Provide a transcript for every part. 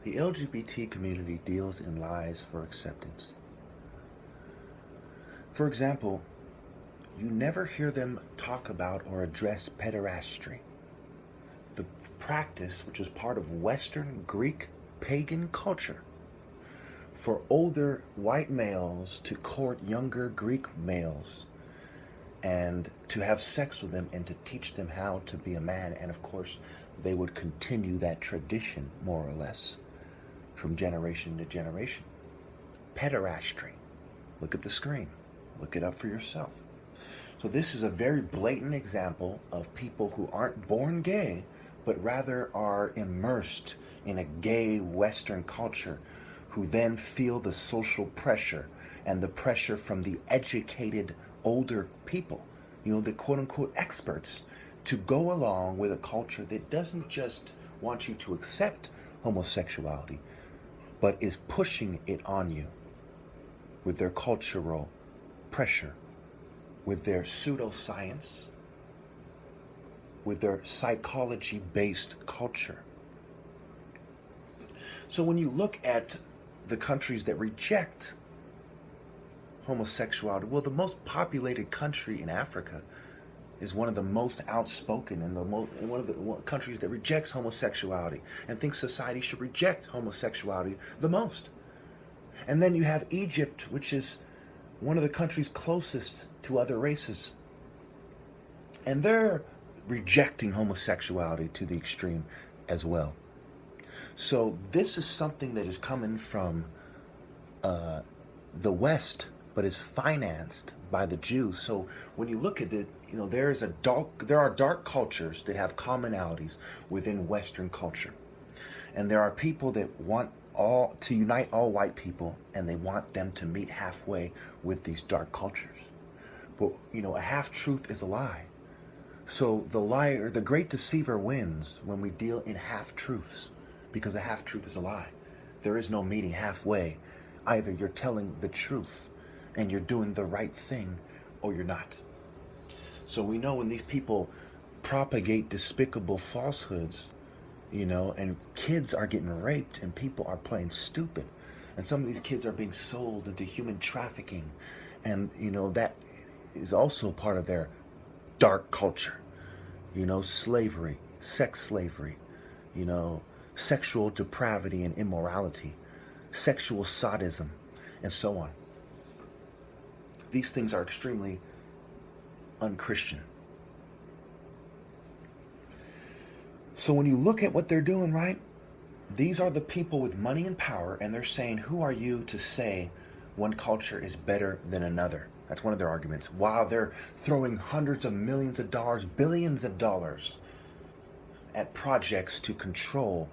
The LGBT community deals in lies for acceptance. For example, you never hear them talk about or address pederastry, the practice which is part of Western Greek pagan culture for older white males to court younger Greek males and to have sex with them and to teach them how to be a man. And of course, they would continue that tradition more or less from generation to generation. Pederastry. Look at the screen. Look it up for yourself. So this is a very blatant example of people who aren't born gay, but rather are immersed in a gay Western culture, who then feel the social pressure and the pressure from the educated older people, the quote unquote experts, to go along with a culture that doesn't just want you to accept homosexuality, but is pushing it on you with their cultural pressure, with their pseudoscience, with their psychology-based culture. So when you look at the countries that reject homosexuality, well, the most populated country in Africa is one of the most outspoken and one of the countries that rejects homosexuality and thinks society should reject homosexuality the most. And then you have Egypt, which is one of the countries closest to other races. And they're rejecting homosexuality to the extreme as well. So this is something that is coming from the West, but is financed by the Jews. So when you look at it, there are dark cultures that have commonalities within Western culture. And there are people that want to unite all white people, and they want them to meet halfway with these dark cultures. But, a half-truth is a lie. So the liar, the great deceiver, wins when we deal in half-truths, because a half-truth is a lie. There is no meeting halfway. Either you're telling the truth and you're doing the right thing, or you're not. So we know when these people propagate despicable falsehoods, and kids are getting raped and people are playing stupid. And some of these kids are being sold into human trafficking. And, that is also part of their dark culture. Slavery, sex slavery, sexual depravity and immorality, sexual sadism, and so on. These things are extremely unchristian. So when you look at what they're doing, right? These are the people with money and power, and they're saying, who are you to say one culture is better than another? That's one of their arguments. While they're throwing hundreds of millions of dollars, billions of dollars at projects to control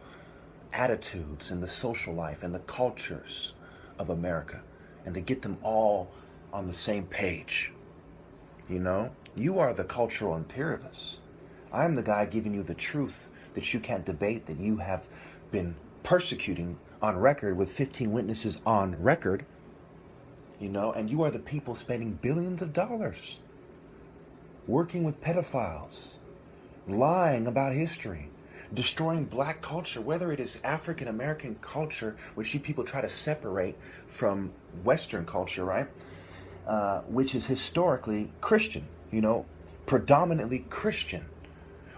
attitudes and the social life and the cultures of America, and to get them all on the same page. You are the cultural imperialists. I'm the guy giving you the truth that you can't debate, that you have been persecuting on record with 15 witnesses on record, and you are the people spending billions of dollars working with pedophiles, lying about history, destroying black culture, whether it is African American culture, which you people try to separate from Western culture, right? Which is historically Christian, predominantly Christian.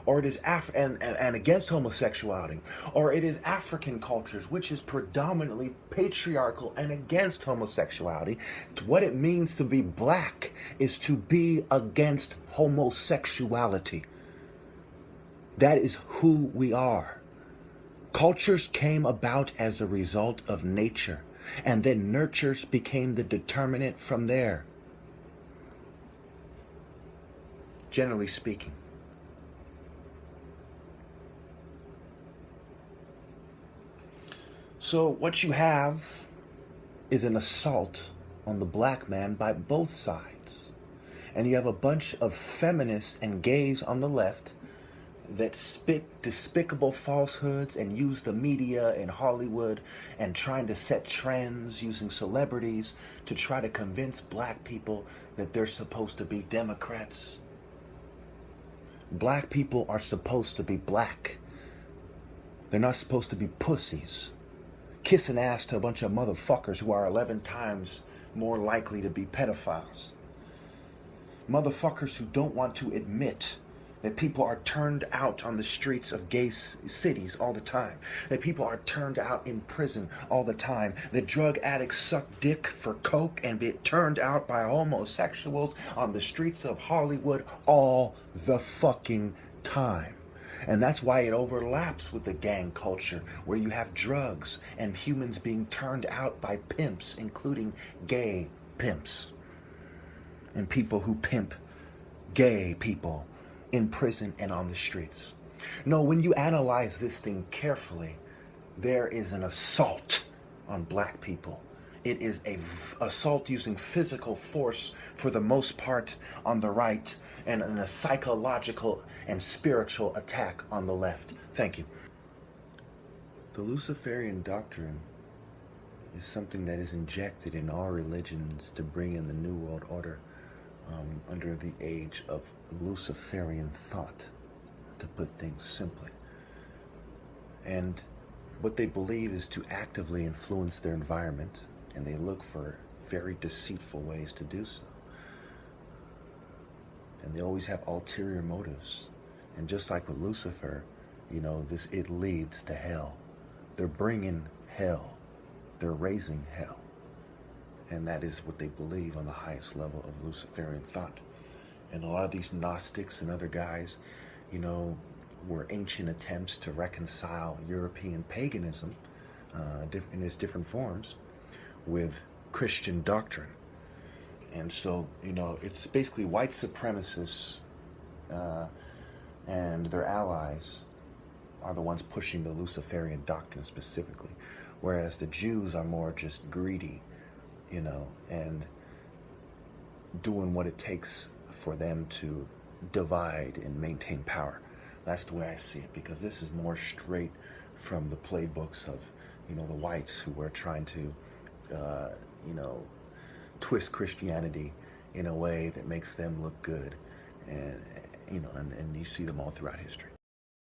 Or it is and against homosexuality, or it is African cultures, which is predominantly patriarchal and against homosexuality. What it means to be black is to be against homosexuality. That is who we are. Cultures came about as a result of nature, and then nurtures became the determinant from there, generally speaking. So what you have is an assault on the black man by both sides. And you have a bunch of feminists and gays on the left that spit despicable falsehoods and use the media in Hollywood and trying to set trends using celebrities to try to convince black people that they're supposed to be Democrats. Black people are supposed to be black. They're not supposed to be pussies. kissing ass to a bunch of motherfuckers who are 11 times more likely to be pedophiles. Motherfuckers who don't want to admit that people are turned out on the streets of gay cities all the time, that people are turned out in prison all the time, that drug addicts suck dick for coke and get turned out by homosexuals on the streets of Hollywood all the fucking time. And that's why it overlaps with the gang culture, where you have drugs and humans being turned out by pimps, including gay pimps, and people who pimp gay people in prison and on the streets. No, when you analyze this thing carefully, there is an assault on black people. It is a assault using physical force for the most part on the right, and a psychological and spiritual attack on the left. Thank you. The Luciferian doctrine is something that is injected in all religions to bring in the New World Order, under the age of Luciferian thought, to put things simply. And what they believe is to actively influence their environment, and they look for very deceitful ways to do so. And they always have ulterior motives. And just like with Lucifer, it leads to hell. They're bringing hell. They're raising hell. And that is what they believe on the highest level of Luciferian thought. And a lot of these Gnostics and other guys, were ancient attempts to reconcile European paganism in its different forms with Christian doctrine. And so, it's basically white supremacists and their allies are the ones pushing the Luciferian doctrine specifically, whereas the Jews are more just greedy, and doing what it takes for them to divide and maintain power. That's the way I see it, because this is more straight from the playbooks of, the whites who were trying to, twist Christianity in a way that makes them look good, and you see them all throughout history.